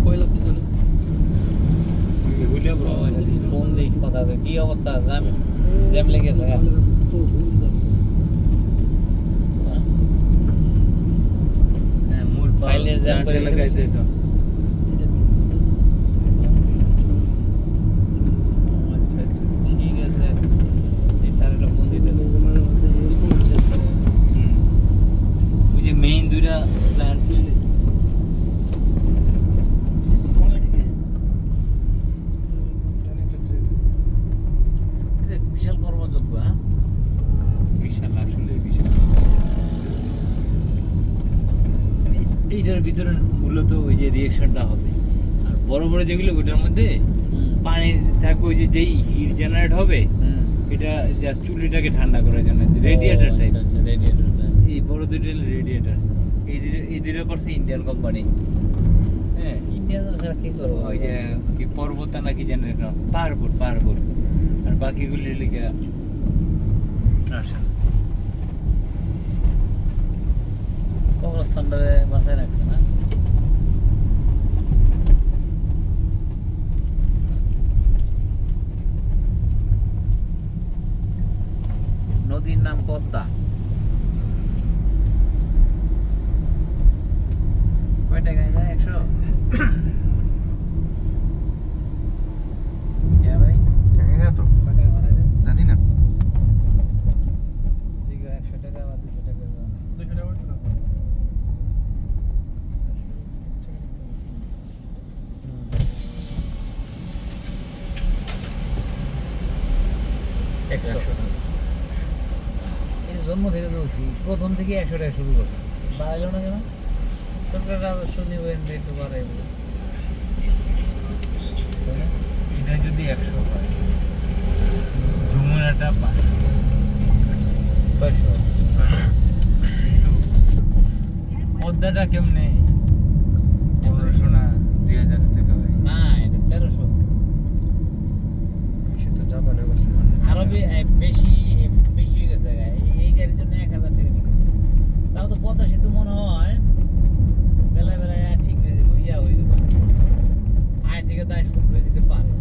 কয়লা পিছনে ফোন দেখি কথা কি অবস্থা জ্যাম লেগেছে মূল ফাইলের জ্যাম করে লাগাইতে তো আচ্ছা আচ্ছা ঠিক আছে এই স্যারটা ফোন দিতেছে ওই যে মেইন দুইটা প্ল্যান বিশাল কর্মযোগ্য হ্যাঁ বিশাল আসলে বিশাল এইটার ভিতরে মূলত ওই যে রিঅ্যাকশনটা হবে আর বড় বড় যেগুলো ওটার মধ্যে পানি থাকবে ওই যে যেই হিট জেনারেট হবে এটা জাস্ট চুলিটাকে ঠান্ডা করার জন্য রেডিয়েটর টাইপ এই বড় দুটো রেডিয়েটর এই দুটো করছে ইন্ডিয়ান কোম্পানি হ্যাঁ ইন্ডিয়ান ছাড়া কি করবো ওই যে কি পর্বতা নাকি জেনারেটর পাহাড়পুর আর বাকিগুলি লিখে কবরস্থানটারে বাসায় রাখছে না নদীর নাম পদ্মা কয় টাকায় যায় 100 ভাই জানি না তো কয় টাকা ভাড়া যায় জানি না 100 টাকা বা 200 টাকা 200 টাকা করতে না জন্ম থেকে চলছি প্রথম থেকে 100 টাকা শুরু করছি বাড়াইলো না কেন সরকার রাজস্ব নিবে একটু বাড়াইব এটা যদি 100 হয় যমুনাটা 600 কিন্তু পদ্মাটা কেমনে 1500 না 2000 টাকা হয় না এটা 1300 সে তো জাপানে করছে আরো বেশি হয়ে গেছে এই গাড়ির জন্য 1000 টাকা ঠিক আছে তাও তো পদ্মা সেতু মনে হয় বেলায় ঠিক হয়ে যাবে হয়ে যাবে আয় থেকে তাই শুট হয়ে যেতে পারে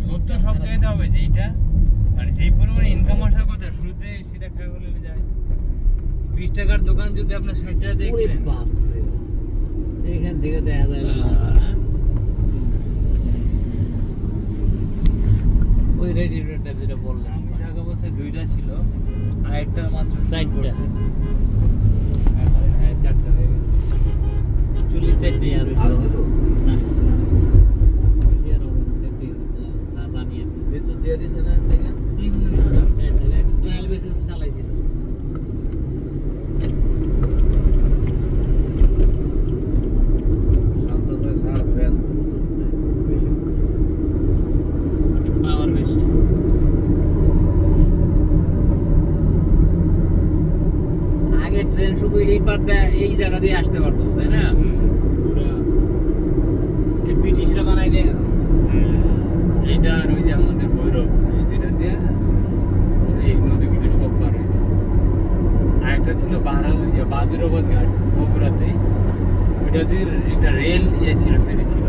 শুট তো সব জায়গাতে হবে যেইটা মানে যেই পরিমাণে ইনকাম আসার কথা শুরুতে সেটা খেয়ে বলে যায় 20 টাকার দোকান যদি আপনার 60 টাকা দিয়ে কিনেন এইখান থেকে দেখা যায় ওই রেডিয়েটরটা যেটা বললাম ঢাকা বাসে 2টা ছিল আর একটা মাত্র 4টা হ্যাঁ 4টা হয়ে গেছে চুলি 4টা আর হলো না চুলি আর হলো 4টা না জানিয়ে বেতন দিয়ে দিছে না থেকে 4টা ট্রায়াল বেসিসে চালাইছিল শান্তভাবে স্যার ফ্যান বেশি পাওয়ার বেশি আগে ট্রেন শুধু এই পারটা এই জায়গা দিয়ে আসতে পারতো তাই না ব্রিটিশরা বানাই দিয়ে গেছে এইটা আর ওই যে আমাদের ভৈরব এই দুইটা দিয়ে এই নদীগুলো সব পার হয়ে যায় আর একটা ছিল বাদুরাবাদ ঘাট বগুড়াতে ওইটা দিয়ে একটা রেল ছিল ফেরি ছিল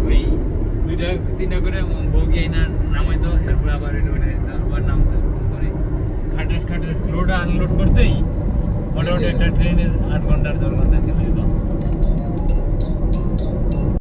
ওই 2-3টা করে বগি না নামাইতো এরপর আবার আবার নামতো করে খাটের লোড আনলোড করতেই মোটামুটি একটা ট্রেনের 8 ঘন্টা 10 ঘন্টা ছিল